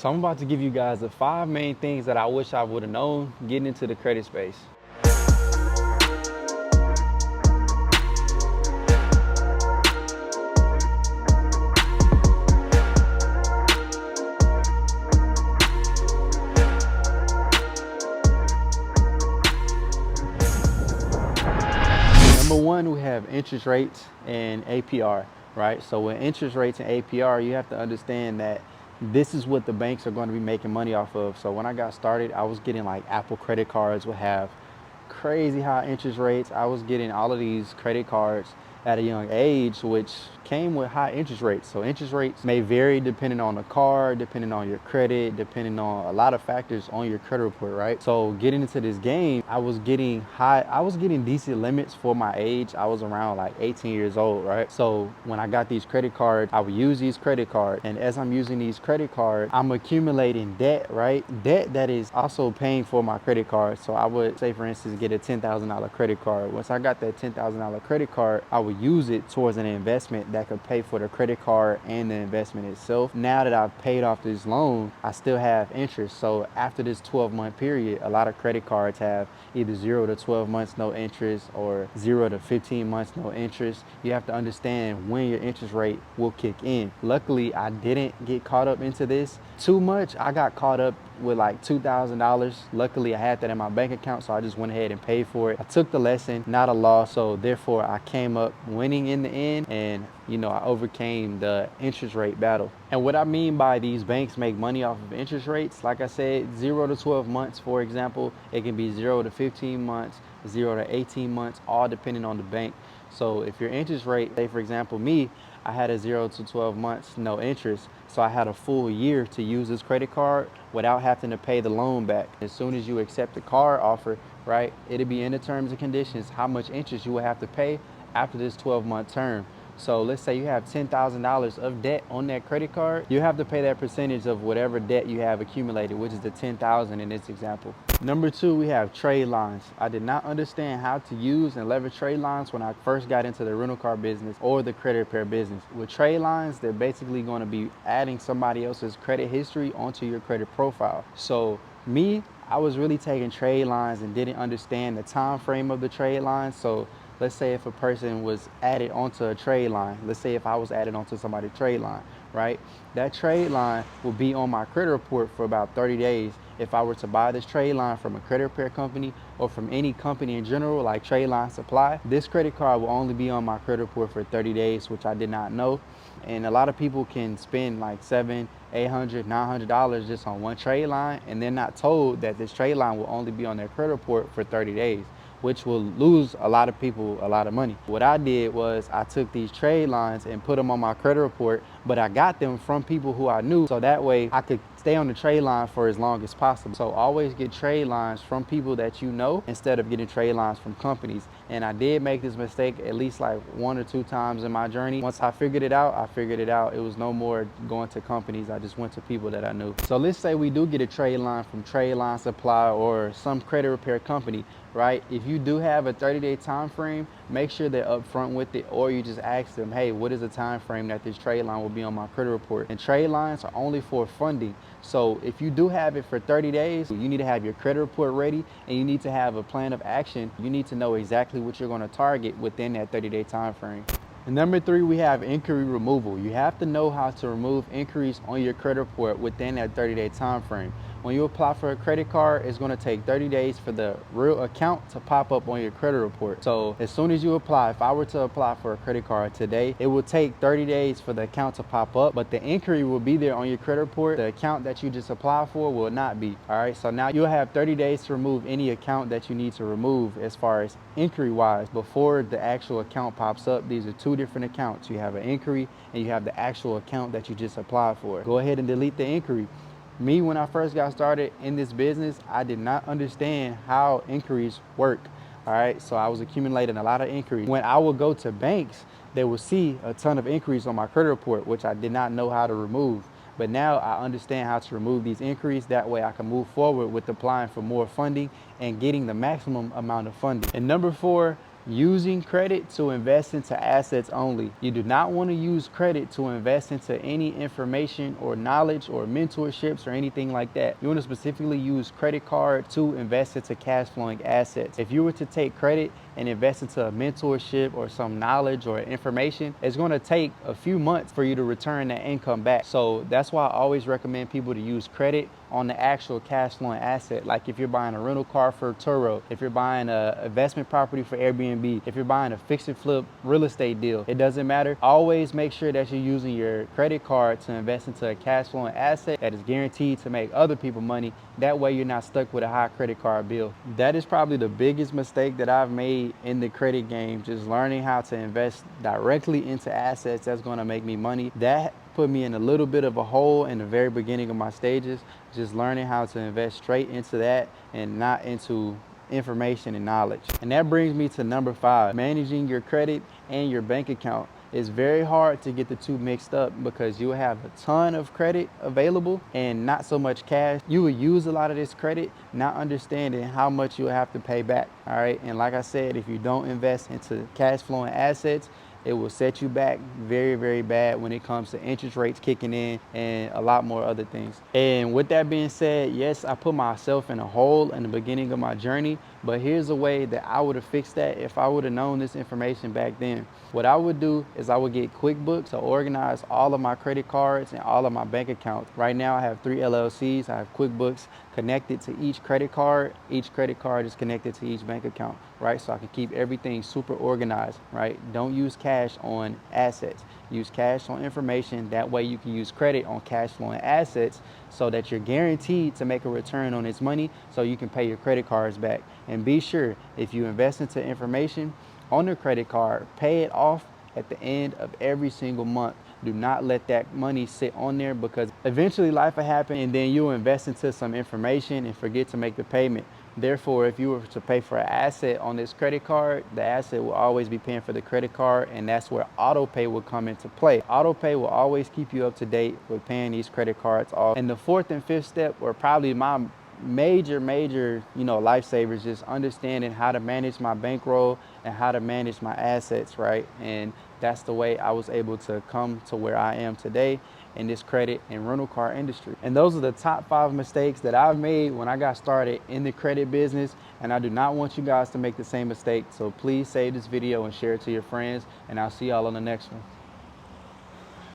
So I'm about to give you guys the 5 main things that I wish I would have known getting into the credit space. Number one, we have interest rates and APR, right? So with interest rates and APR, you have to understand that this is what the banks are going to be making money off of. So when I got started, I was getting like Apple credit cards would have crazy high interest rates. I was getting all of these credit cards at a young age, which came with high interest rates. So interest rates may vary depending on the card, depending on your credit, depending on a lot of factors on your credit report, right? So getting into this game, I was getting decent limits for my age. I was around like 18 years old, right? So when I got these credit cards, I would use these credit cards. And as I'm using these credit cards, I'm accumulating debt, right? Debt that is also paying for my credit card. So I would say, for instance, get a $10,000 credit card. Once I got that $10,000 credit card, I would use it towards an investment that could pay for the credit card and the investment itself. Now that I've paid off this loan, I still have interest. So after this 12-month period, a lot of credit cards have either 0 to 12 months no interest or 0 to 15 months no interest. You have to understand when your interest rate will kick in. Luckily, I didn't get caught up into this too much. I got caught up with like $2,000. Luckily, I had that in my bank account, so I just went ahead and paid for it. I took the lesson, not a loss, so therefore I came up winning in the end, and I overcame the interest rate battle. And what I mean by these banks make money off of interest rates, like I said, 0 to 12 months, for example, it can be 0 to 15 months, 0 to 18 months, all depending on the bank. So if your interest rate, say for example, me, I had a 0 to 12 months, no interest. So I had a full year to use this credit card without having to pay the loan back. As soon as you accept the card offer, right, it'll be in the terms and conditions how much interest you will have to pay after this 12-month term. So let's say you have $10,000 of debt on that credit card. You have to pay that percentage of whatever debt you have accumulated, which is the $10,000 in this example. Number two, we have trade lines. I did not understand how to use and leverage trade lines when I first got into the rental car business or the credit repair business. With trade lines, they're basically going to be adding somebody else's credit history onto your credit profile. So me, I was really taking trade lines and didn't understand the time frame of the trade lines. So let's say if a person was added onto a trade line, let's say if I was added onto somebody's trade line, right? That trade line will be on my credit report for about 30 days. If I were to buy this trade line from a credit repair company or from any company in general, like Trade Line Supply, this credit card will only be on my credit report for 30 days, which I did not know. And a lot of people can spend like $700, $800, $900 just on one trade line, and they're not told that this trade line will only be on their credit report for 30 days. Which will lose a lot of people a lot of money. What I did was I took these trade lines and put them on my credit report, but I got them from people who I knew, so that way I could stay on the trade line for as long as possible. So always get trade lines from people that you know instead of getting trade lines from companies. And I did make this mistake at least like 1 or 2 times in my journey. Once I figured it out, It was no more going to companies. I just went to people that I knew. So let's say we do get a trade line from Trade Line Supply or some credit repair company, right? If you do have a 30-day time frame, make sure they're upfront with it, or you just ask them, hey, what is the time frame that this trade line will be on my credit report? And trade lines are only for funding. So if you do have it for 30 days, you need to have your credit report ready, and you need to have a plan of action. You need to know exactly what you're going to target within that 30-day time frame. And number 3, we have inquiry removal. You have to know how to remove inquiries on your credit report within that 30-day time frame. When you apply for a credit card, it's going to take 30 days for the real account to pop up on your credit report. So as soon as you apply, if I were to apply for a credit card today, it will take 30 days for the account to pop up, but the inquiry will be there on your credit report. The account that you just applied for will not be. All right, so now you'll have 30 days to remove any account that you need to remove as far as inquiry wise before the actual account pops up. These are 2 different accounts. You have an inquiry and you have the actual account that you just applied for. Go ahead and delete the inquiry. Me, when I first got started in this business, I did not understand how inquiries work. All right, so I was accumulating a lot of inquiries. When I would go to banks, they would see a ton of inquiries on my credit report, which I did not know how to remove. But now I understand how to remove these inquiries. That way I can move forward with applying for more funding and getting the maximum amount of funding. And number 4, Using credit to invest into assets only. You do not want to use credit to invest into any information or knowledge or mentorships or anything like that. You want to specifically use credit card to invest into cash flowing assets. If you were to take credit and invest into a mentorship or some knowledge or information, it's going to take a few months for you to return that income back. So that's why I always recommend people to use credit on the actual cash flowing asset. Like if you're buying a rental car for Turo, if you're buying an investment property for Airbnb, if you're buying a fix and flip real estate deal, it doesn't matter. Always make sure that you're using your credit card to invest into a cash flowing asset that is guaranteed to make other people money. That way you're not stuck with a high credit card bill. That is probably the biggest mistake that I've made in the credit game, just learning how to invest directly into assets that's going to make me money. That put me in a little bit of a hole in the very beginning of my stages, just learning how to invest straight into that and not into information and knowledge. And that brings me to number 5, managing your credit and your bank account. It's very hard to get the two mixed up because you have a ton of credit available and not so much cash. You will use a lot of this credit not understanding how much you'll have to pay back. All right. And like I said, if you don't invest into cash flowing assets, it will set you back very, very bad when it comes to interest rates kicking in and a lot more other things. And with that being said, yes, I put myself in a hole in the beginning of my journey, but here's a way that I would have fixed that if I would have known this information back then. What I would do is I would get QuickBooks to organize all of my credit cards and all of my bank accounts. Right now I have 3 LLCs. I have QuickBooks connected to each credit card. Each credit card is connected to each bank account, right? So I can keep everything super organized, right? Don't use cash on assets. Use cash on information. That way you can use credit on cash flowing assets so that you're guaranteed to make a return on this money so you can pay your credit cards back. And be sure, if you invest into information on the credit card, pay it off at the end of every single month. Do not let that money sit on there because eventually life will happen and then you'll invest into some information and forget to make the payment. Therefore, if you were to pay for an asset on this credit card, the asset will always be paying for the credit card, and that's where auto pay will come into play. Auto pay will always keep you up to date with paying these credit cards off. And the 4th and 5th step were probably my major lifesavers, just understanding how to manage my bankroll and how to manage my assets, right? And that's the way I was able to come to where I am today in this credit and rental car industry. And those are the top 5 mistakes that I've made when I got started in the credit business, and I do not want you guys to make the same mistake. So please save this video and share it to your friends, and I'll see y'all on the next one.